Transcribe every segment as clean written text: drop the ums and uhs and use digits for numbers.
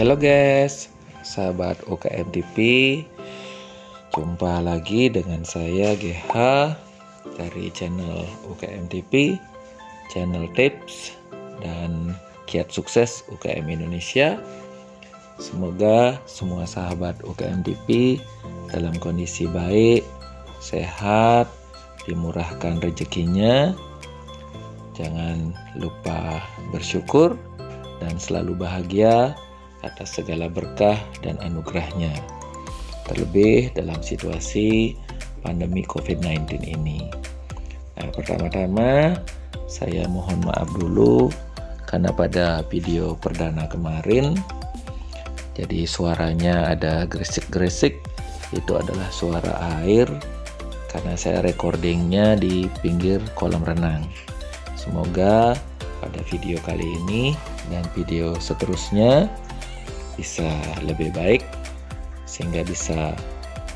Halo guys, sahabat UKM TV. Jumpa lagi dengan saya GH dari channel UKM TV, channel tips dan kiat sukses UKM Indonesia. Semoga semua sahabat UKM TV dalam kondisi baik, sehat, dimurahkan rezekinya. Jangan lupa bersyukur dan selalu bahagia atas segala berkah dan anugerahnya, terlebih dalam situasi pandemi COVID-19 ini. Nah, pertama-tama saya mohon maaf dulu karena pada video perdana kemarin jadi suaranya ada gresik-gresik. Itu adalah suara air karena saya recordingnya di pinggir kolam renang. Semoga pada video kali ini dan video seterusnya bisa lebih baik sehingga bisa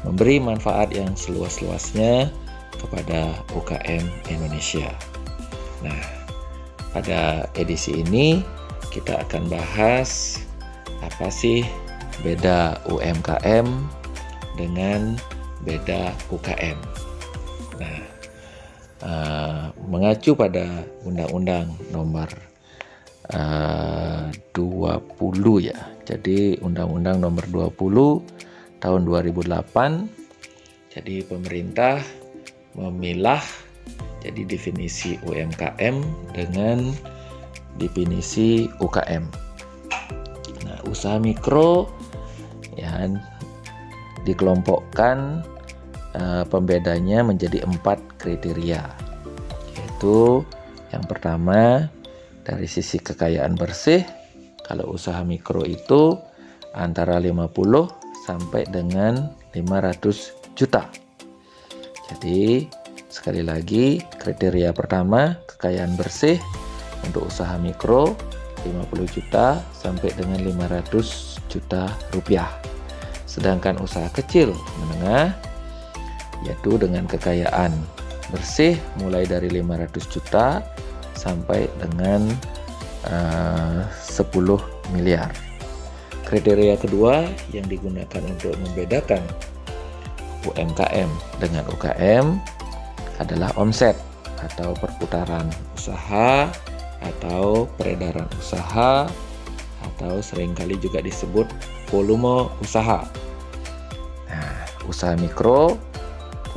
memberi manfaat yang seluas-luasnya kepada UKM Indonesia. Nah, pada edisi ini kita akan bahas apa sih beda UMKM dengan beda UKM. Nah, mengacu pada Undang-Undang Nomor 20 ya. Jadi Undang-Undang Nomor 20 tahun 2008. Jadi pemerintah memilah jadi definisi UMKM dengan definisi UKM. Nah, usaha mikro ya dikelompokkan pembedanya menjadi 4 kriteria. Yaitu yang pertama dari sisi kekayaan bersih. Kalau usaha mikro itu antara 50 sampai dengan 500 juta. Jadi sekali lagi kriteria pertama kekayaan bersih untuk usaha mikro 50 juta sampai dengan 500 juta rupiah. Sedangkan usaha kecil menengah yaitu dengan kekayaan bersih mulai dari 500 juta sampai dengan 10 miliar. Kriteria kedua yang digunakan untuk membedakan UMKM dengan UKM adalah omset atau perputaran usaha atau peredaran usaha atau seringkali juga disebut volume usaha. Nah, usaha mikro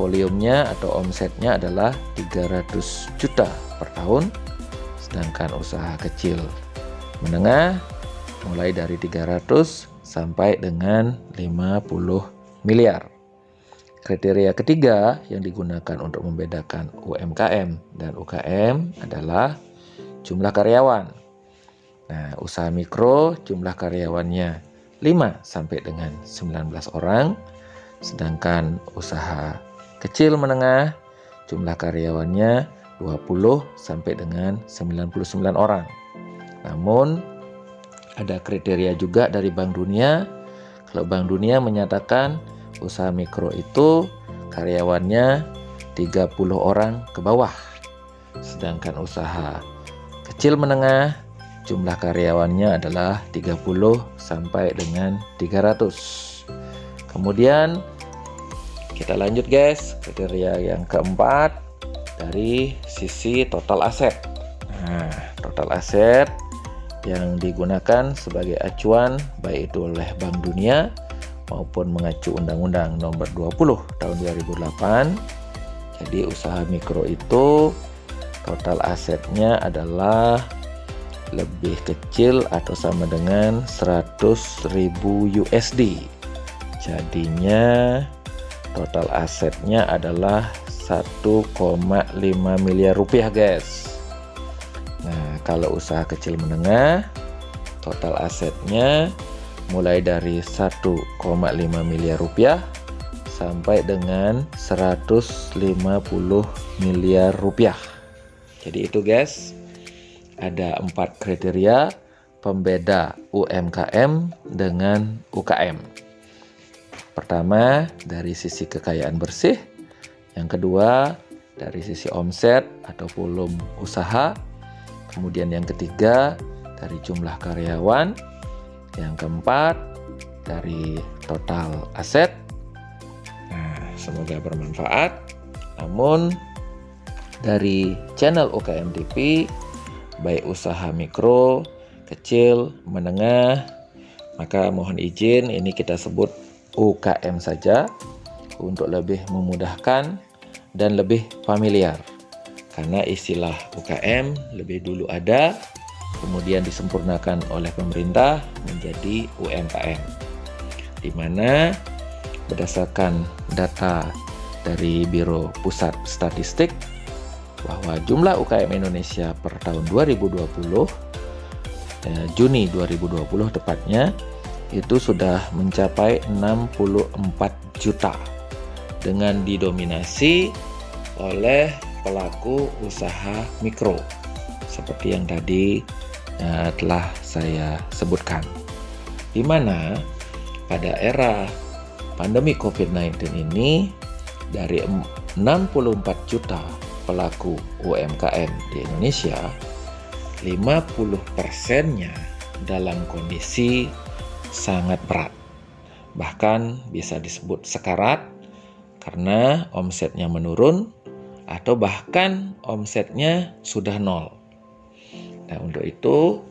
volumenya atau omsetnya adalah 300 juta per tahun. Sedangkan usaha kecil menengah mulai dari 300 sampai dengan 50 miliar. Kriteria ketiga yang digunakan untuk membedakan UMKM dan UKM adalah jumlah karyawan. Nah, usaha mikro jumlah karyawannya 5 sampai dengan 19 orang. Sedangkan usaha kecil menengah jumlah karyawannya 20 sampai dengan 99 orang. Namun ada kriteria juga dari Bank Dunia. Kalau Bank Dunia menyatakan usaha mikro itu karyawannya 30 orang ke bawah. Sedangkan usaha kecil menengah jumlah karyawannya adalah 30 sampai dengan 300. Kemudian kita lanjut guys, kriteria yang keempat dari sisi total aset. Nah, total aset yang digunakan sebagai acuan baik itu oleh Bank Dunia maupun mengacu Undang-Undang Nomor 20 tahun 2008. Jadi usaha mikro itu total asetnya adalah lebih kecil atau sama dengan 100.000 USD. Jadinya total asetnya adalah 1,5 miliar rupiah guys. Nah, kalau usaha kecil menengah total asetnya mulai dari 1,5 miliar rupiah sampai dengan 150 miliar rupiah. Jadi itu guys, ada 4 kriteria pembeda UMKM dengan UKM. Pertama, dari sisi kekayaan bersih. Yang kedua, dari sisi omset atau volume usaha. Kemudian yang ketiga, dari jumlah karyawan. Yang keempat, dari total aset. Nah, semoga bermanfaat. Namun, dari channel UKM TV, baik usaha mikro, kecil, menengah, maka mohon izin ini kita sebut UKM saja untuk lebih memudahkan dan lebih familiar. Karena istilah UKM lebih dulu ada, kemudian disempurnakan oleh pemerintah menjadi UMKM, di mana berdasarkan data dari Biro Pusat Statistik bahwa jumlah UKM Indonesia per tahun 2020, Juni 2020 tepatnya, itu sudah mencapai 64 juta dengan didominasi oleh pelaku usaha mikro seperti yang tadi telah saya sebutkan, di mana pada era pandemi COVID-19 ini dari 64 juta pelaku UMKM di Indonesia, 50%-nya dalam kondisi sangat berat, bahkan bisa disebut sekarat karena omsetnya menurun atau bahkan omsetnya sudah nol. Nah, untuk itu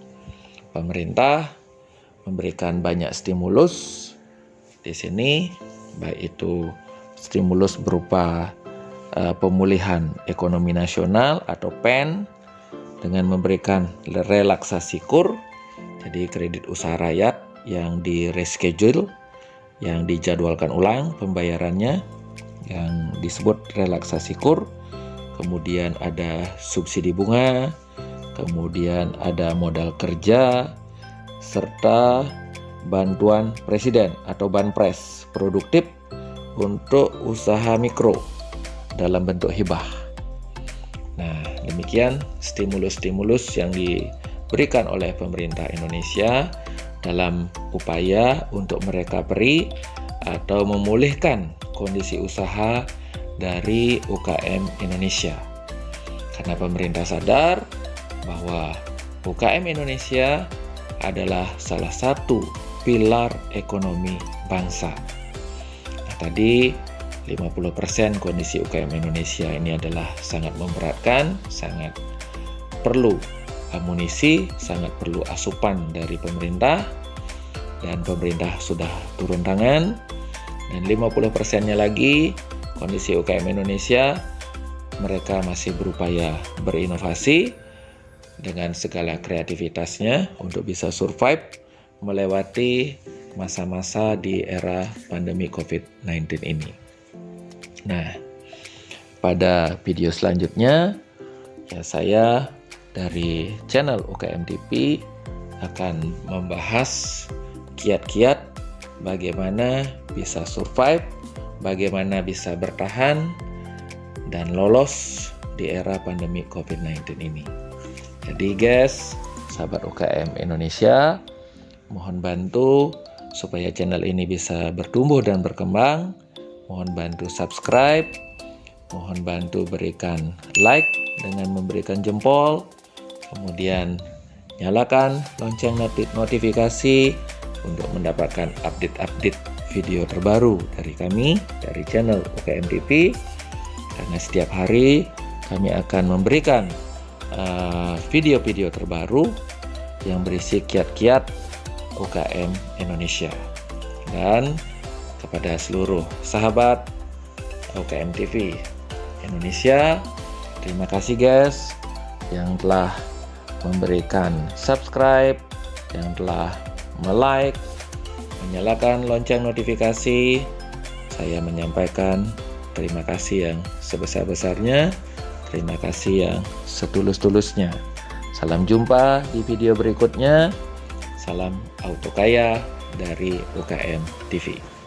pemerintah memberikan banyak stimulus di sini, baik itu stimulus berupa pemulihan ekonomi nasional atau PEN dengan memberikan relaksasi KUR, jadi kredit usaha rakyat yang di reschedule, yang dijadwalkan ulang pembayarannya, yang disebut relaksasi KUR. Kemudian ada subsidi bunga, kemudian ada modal kerja, serta bantuan presiden atau banpres produktif untuk usaha mikro dalam bentuk hibah. Nah, demikian stimulus-stimulus yang diberikan oleh pemerintah Indonesia dalam upaya untuk merecovery atau memulihkan kondisi usaha dari UKM Indonesia. Karena pemerintah sadar bahwa UKM Indonesia adalah salah satu pilar ekonomi bangsa. Nah, tadi 50% kondisi UKM Indonesia ini adalah sangat memberatkan, sangat perlu amunisi, sangat perlu asupan dari pemerintah, dan pemerintah sudah turun tangan. Dan 50%-nya lagi kondisi UKM Indonesia, mereka masih berupaya berinovasi dengan segala kreativitasnya untuk bisa survive melewati masa-masa di era pandemi COVID-19 ini. Nah, pada video selanjutnya ya saya dari channel UKM TV akan membahas kiat-kiat bagaimana bisa survive, bagaimana bisa bertahan dan lolos di era pandemi COVID-19 ini. Jadi guys, sahabat UKM Indonesia, mohon bantu supaya channel ini bisa bertumbuh dan berkembang. Mohon bantu subscribe, mohon bantu berikan like dengan memberikan jempol, kemudian nyalakan lonceng notifikasi untuk mendapatkan update-update video terbaru dari kami, dari channel UKM TV. Karena setiap hari kami akan memberikan video-video terbaru yang berisi kiat-kiat UKM Indonesia. Dan kepada seluruh sahabat UKM TV Indonesia, terima kasih guys yang telah memberikan subscribe, yang telah like, menyalakan lonceng notifikasi. Saya menyampaikan terima kasih yang sebesar-besarnya, terima kasih yang setulus-tulusnya. Salam jumpa di video berikutnya. Salam Auto Kaya dari UKM TV.